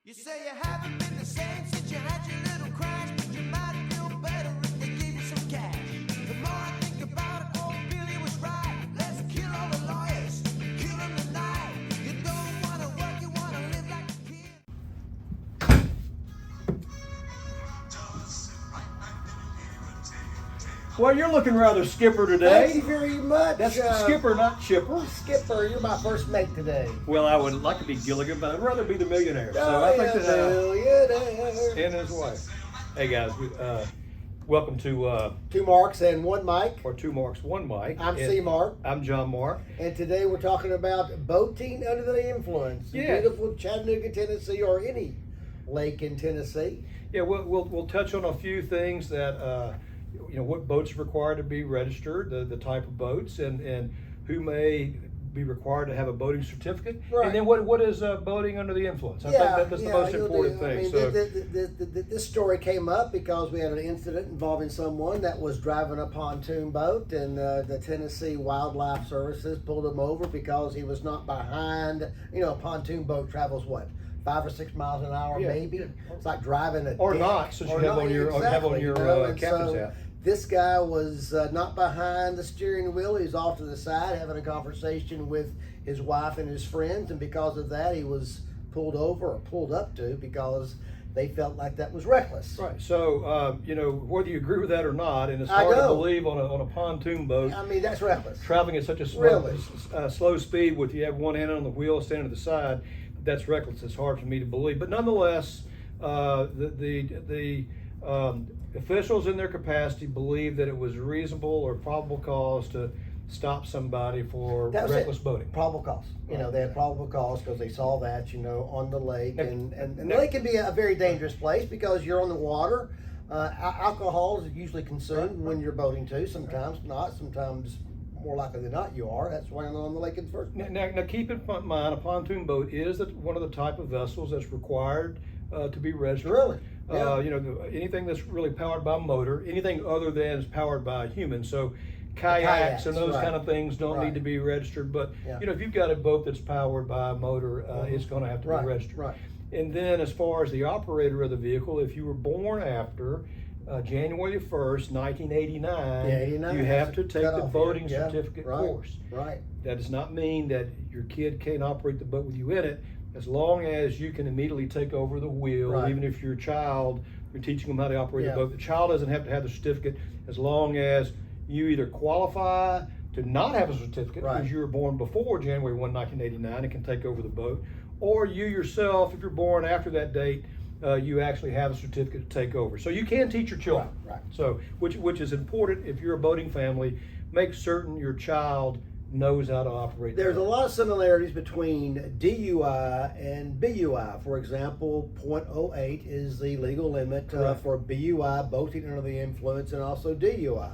You say you haven't been the same since you had your little crash, but you might feel better if they gave you some cash. The more I think about it, old Billy was right. Let's kill all the lawyers, kill them tonight. You don't want to work, you want to live like a kid. Well, you're looking rather skipper today. Thank you very much. That's skipper, not chipper. Skipper, you're my first mate today. Well, I would like to be Gilligan, but I'd rather be the millionaire. So Oh, I think yeah, that millionaire. and his wife. Hey guys, welcome to Two Marks and one Mike. or Two Marks, One Mike. I'm And C. Mark. I'm John Mark. And today we're talking about boating under the influence. in Yeah. Beautiful Chattanooga, Tennessee, or any lake in Tennessee. Yeah, we'll touch on a few things that what boats are required to be registered, the type of boats, and who may be required to have a boating certificate, Right. and then what is boating under the influence. I think that's the most you'll important do. I thing. mean, So this story came up because we had an incident involving someone that was driving a pontoon boat, and the Tennessee Wildlife Services pulled him over because he was not behind. You know, a pontoon boat travels what, 5 or 6 miles an hour, Yeah, maybe. yeah. It's like driving a or deck, not, since you or have not, on your exactly, you know, and captain's so hat. This guy was not behind the steering wheel. He was off to the side having a conversation with his wife and his friends, and because of that, he was pulled over, or pulled up to, because they felt like that was reckless. Right. So whether you agree with that or not, and it's I hard to don't. believe on a pontoon boat I mean, that's reckless. traveling at such a Really? slow speed, with you have one hand on the wheel, standing to the side. That's reckless. It's hard for me to believe, but nonetheless, the officials in their capacity believed that it was reasonable or probable cause to stop somebody for That was reckless it. boating. Probable cause. You know, they had probable cause because they saw that, on the lake. Now- And the now- lake can be a very dangerous place because you're on the water. Alcohol is usually consumed when you're boating too. Sometimes not. Sometimes more likely than not you are. That's why I'm on the lake in the first place. Now keep in mind, a pontoon boat is one of the type of vessels that's required to be registered. Really? Yeah. Anything that's really powered by motor, anything other than is powered by a human. So kayaks and those right. kind of things don't Right. need to be registered. But Yeah. if you've got a boat that's powered by a motor, it's going to have to Right, be registered. right. And then as far as the operator of the vehicle, if you were born after January 1st, 1989, Yeah, 89 you have to take cut the off boating here. Yeah, certificate right, course. Right. That does not mean that your kid can't operate the boat with you in it, as long as you can immediately take over the wheel. Right. Even if your child, you're teaching them how to operate Yeah. the boat, the child doesn't have to have the certificate, as long as you either qualify to not have a certificate Right. because you were born before January 1, 1989 and can take over the boat, or you yourself, if you're born after that date, you actually have a certificate to take over. So you can teach your children. Right. So, which is important if you're a boating family. Make certain your child knows how to operate. the There's a boat. lot of similarities between DUI and BUI. For example, .08 is the legal limit Correct. for BUI, boating under the influence, and also DUI.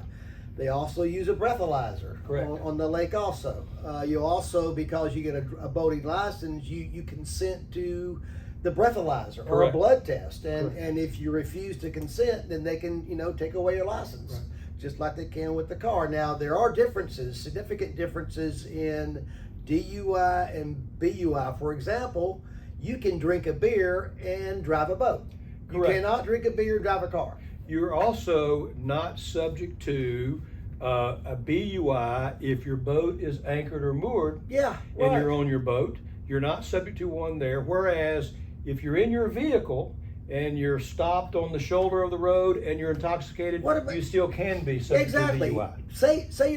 They also use a breathalyzer Correct. on the lake also. You also, because you get a boating license, you consent to the breathalyzer or a Correct. blood test. And, Correct. and if you refuse to consent, then they can, take away your license. Right. Just like they can with the car. Now, there are differences, significant differences in DUI and BUI. For example, you can drink a beer and drive a boat. You Correct. cannot drink a beer and drive a car. You're also not subject to a BUI if your boat is anchored or moored Yeah, and right. you're on your boat. You're not subject to one there. Whereas if you're in your vehicle and you're stopped on the shoulder of the road and you're intoxicated, What about- you still can be subject Exactly. to DUI. Say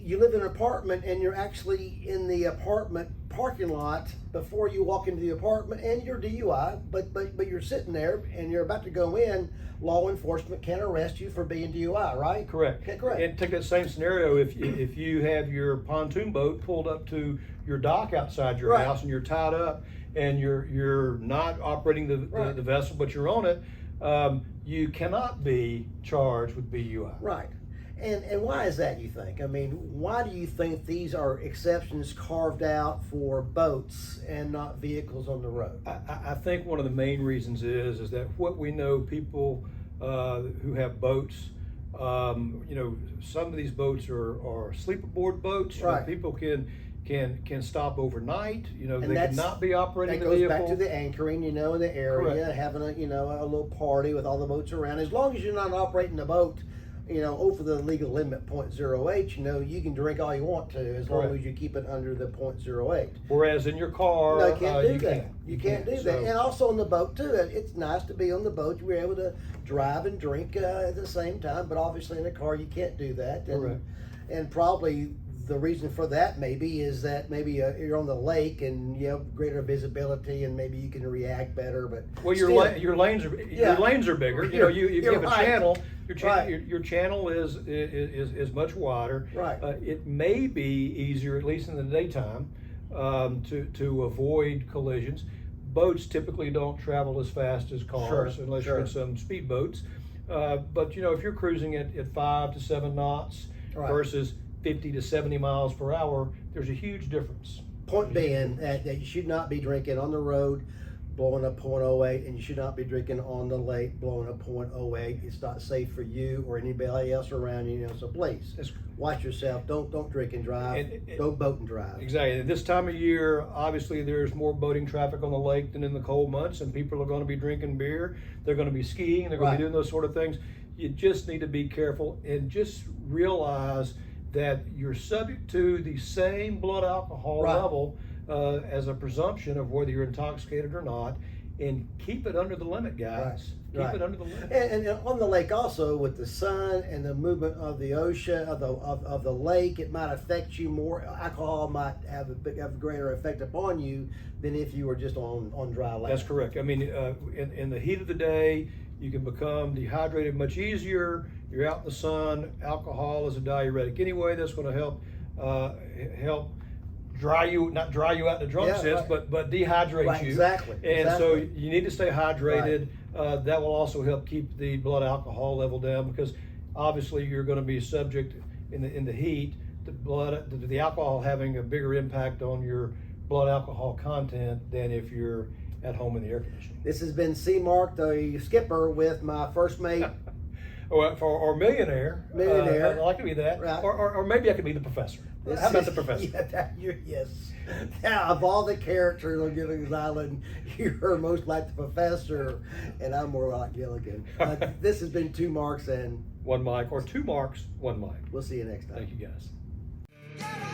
you live in an apartment and you're actually in the apartment parking lot before you walk into the apartment, and you're DUI, but you're sitting there and you're about to go in. Law enforcement can arrest you for being DUI, right? Correct. Okay, correct. And take that same scenario, if you have your pontoon boat pulled up to your dock outside your Right. house and you're tied up and you're not operating the Right. vessel but you're on it, you cannot be charged with BUI. Right. And why is that, you think? I mean, why do you think these are exceptions carved out for boats and not vehicles on the road? I think one of the main reasons is that what we know, people who have boats, some of these boats are sleep aboard boats. Right. People can can stop overnight. You know, And they that's- cannot be operating That the goes vehicle. back to the anchoring, in the area, Correct. having a little party with all the boats around. As long as you're not operating the boat, over the legal limit 0.08, you can drink all you want to, as long Correct. as you keep it under the 0.08. Whereas in your car, No, you can't do you that. can't. You can't do that. So- And also on the boat too. It's nice to be on the boat. You're able to drive and drink at the same time. But obviously in a car you can't do that. And, Correct. And probably the reason for that maybe is that maybe you're on the lake and you have greater visibility and maybe you can react better. But Well, your still, your lanes are Yeah. your lanes are bigger. You You're have a right. channel. Right. Your channel is much wider. Right. It may be easier, at least in the daytime, to avoid collisions. Boats typically don't travel as fast as cars Sure, unless sure. you're in some speed boats. But if you're cruising at 5 to 7 knots Right. versus 50 to 70 miles per hour, there's a huge difference. Point being that you should not be drinking on the road blowing up 0.08, and you should not be drinking on the lake blowing up 0.08. It's not safe for you or anybody else around you. So please That's- watch yourself. Don't drink and drive. And- Don't boat and drive. Exactly. At this time of year, obviously there's more boating traffic on the lake than in the cold months, and people are going to be drinking beer. They're going to be skiing. They're going Right. to be doing those sort of things. You just need to be careful and just realize that you're subject to the same blood alcohol Right. level as a presumption of whether you're intoxicated or not, and keep it under the limit, guys. Keep Right. it under the limit. And on the lake also, with the sun and the movement of the ocean of the lake, it might affect you more. Alcohol might have a greater effect upon you than if you were just on dry land. That's correct. I mean, in the heat of the day, you can become dehydrated much easier. You're out in the sun. Alcohol is a diuretic anyway. That's going to help not dry you out in the drunk Yeah, sense, right. but dehydrate Right, you. exactly, And so exactly. you need to stay hydrated. That will also help keep the blood alcohol level down, because obviously you're going to be subject in the heat to the alcohol having a bigger impact on your blood alcohol content than if you're at home in the air conditioning. This has been C. Mark, the skipper, with my first mate. Or millionaire. Millionaire. I'd like to be that. Right. Or maybe I could be the professor. This How about is- the professor? Yes. Now, of all the characters on Gilligan's Island, you're most like the professor, and I'm more like Gilligan. This has been 2 Marks, and One mic, or 2 marks, one mic. we'll see you next time. Thank you, guys. Get